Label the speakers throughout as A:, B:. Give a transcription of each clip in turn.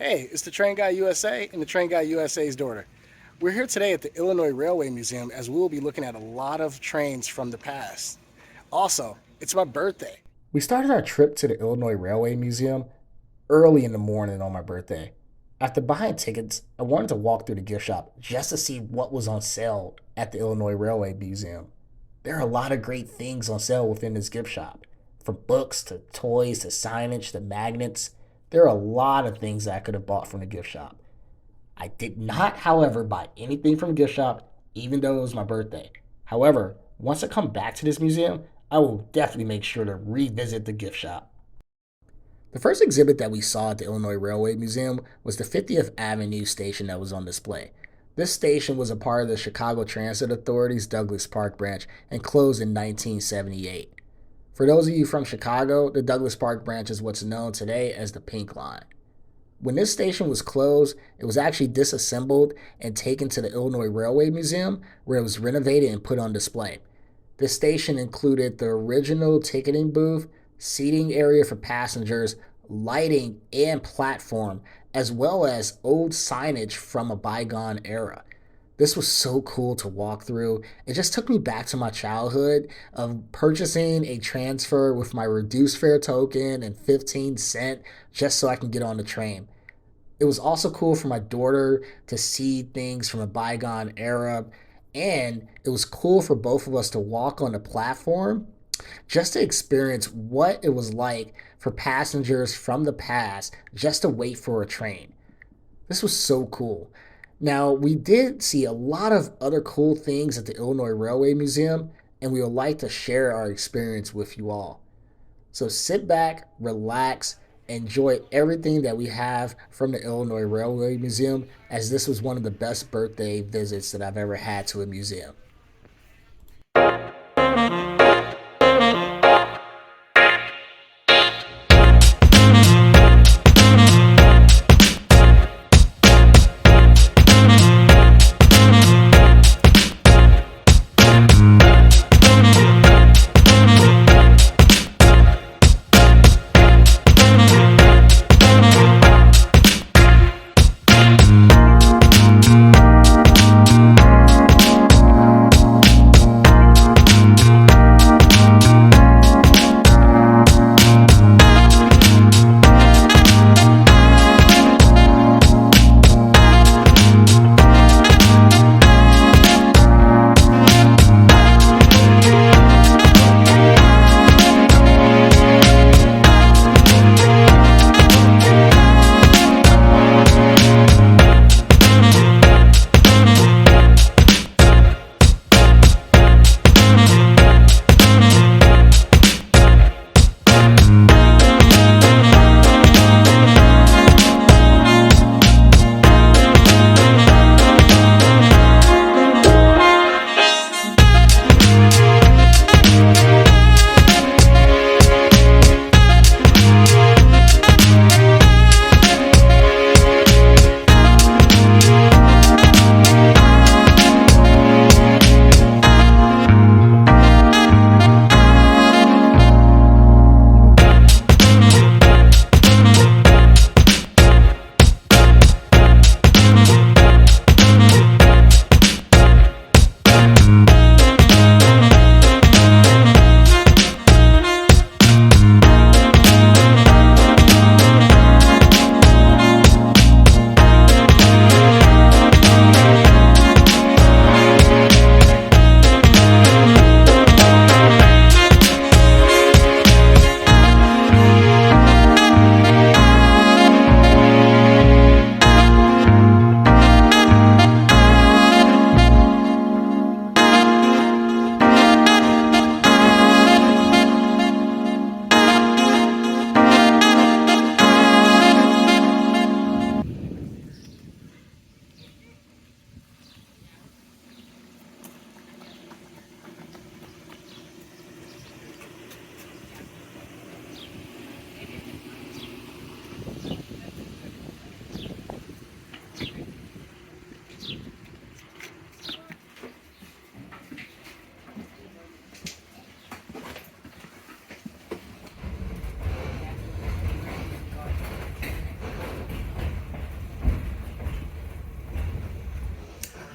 A: Hey, it's the Train Guy USA and the Train Guy USA's daughter. We're here today at the Illinois Railway Museum as we will be looking at a lot of trains from the past. Also, it's my birthday. We started our trip to the Illinois Railway Museum early in the morning on my birthday. After buying tickets, I wanted to walk through the gift shop just to see what was on sale at the Illinois Railway Museum. There are a lot of great things on sale within this gift shop, from books to toys to signage to magnets. There are a lot of things that I could have bought from the gift shop. I did not, however, buy anything from the gift shop, even though it was my birthday. However, once I come back to this museum, I will definitely make sure to revisit the gift shop. The first exhibit that we saw at the Illinois Railway Museum was the 50th Avenue station that was on display. This station was a part of the Chicago Transit Authority's Douglas Park branch and closed in 1978. For those of you from Chicago, the Douglas Park branch is what's known today as the Pink Line. When this station was closed, it was actually disassembled and taken to the Illinois Railway Museum, where it was renovated and put on display. This station included the original ticketing booth, seating area for passengers, lighting, and platform, as well as old signage from a bygone era. This was so cool to walk through. It just took me back to my childhood of purchasing a transfer with my reduced fare token and 15 cents just so I can get on the train. It was also cool for my daughter to see things from a bygone era, and it was cool for both of us to walk on the platform just to experience what it was like for passengers from the past just to wait for a train. This was so cool. Now, we did see a lot of other cool things at the Illinois Railway Museum, and we would like to share our experience with you all. So sit back, relax, enjoy everything that we have from the Illinois Railway Museum, as this was one of the best birthday visits that I've ever had to a museum.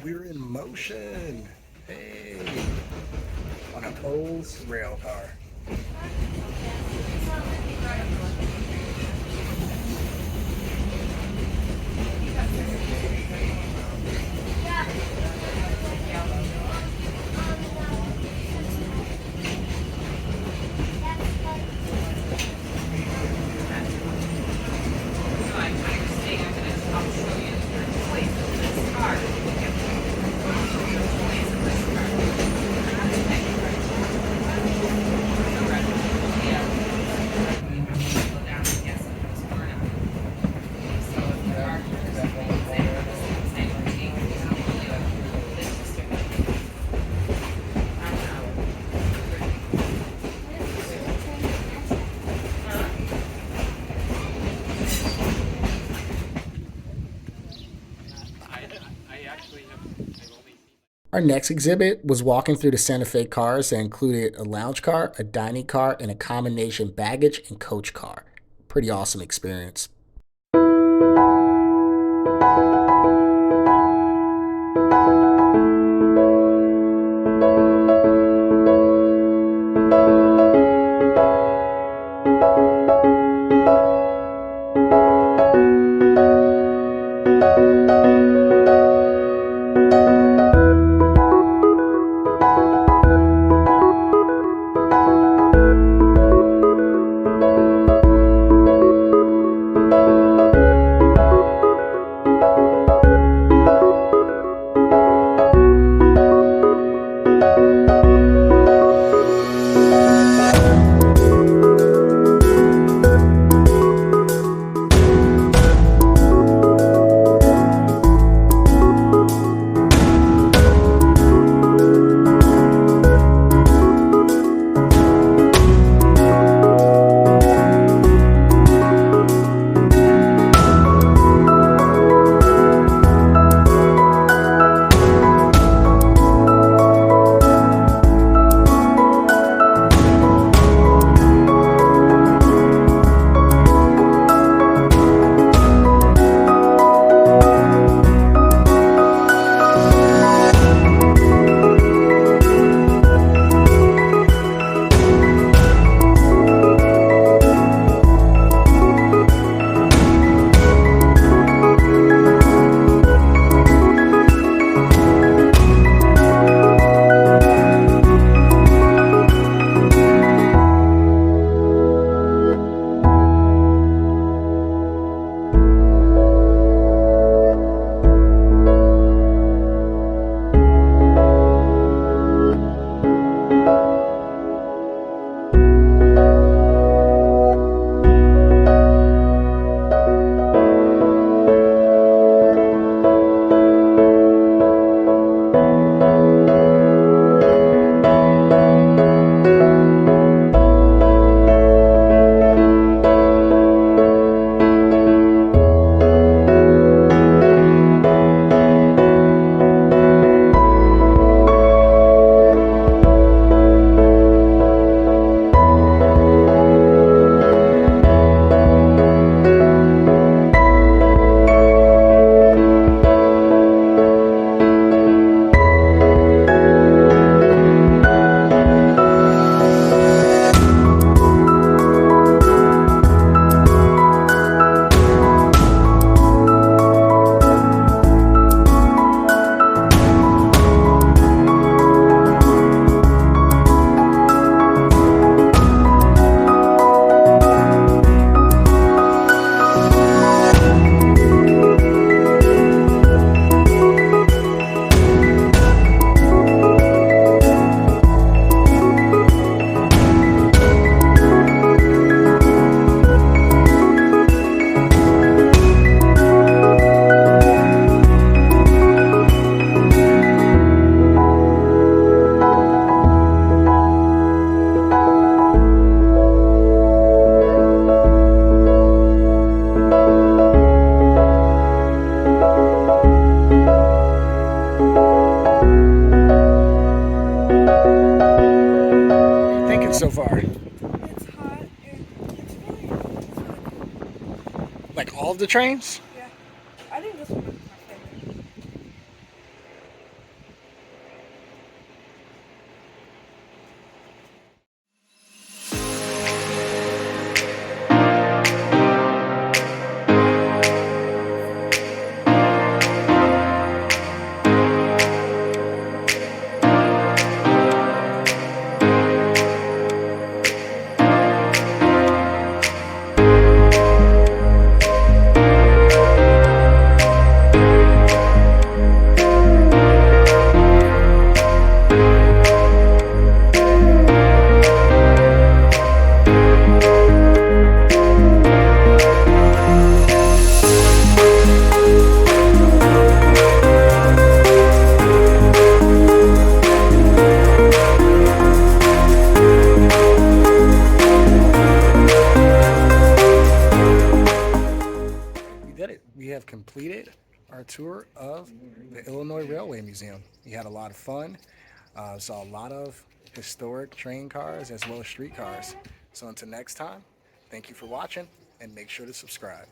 A: We're in motion. Hey, on an old rail car. Our next exhibit was walking through the Santa Fe cars that included a lounge car, a dining car, and a combination baggage and coach car. Pretty awesome experience. So far,
B: It's hot and it's really
A: like all of the trains.
B: yeah. I think this one is my favorite.
A: did it. We have completed our tour of the Illinois Railway Museum. We had a lot of fun. Saw a lot of historic train cars as well as street cars. So until next time, thank you for watching and make sure to subscribe.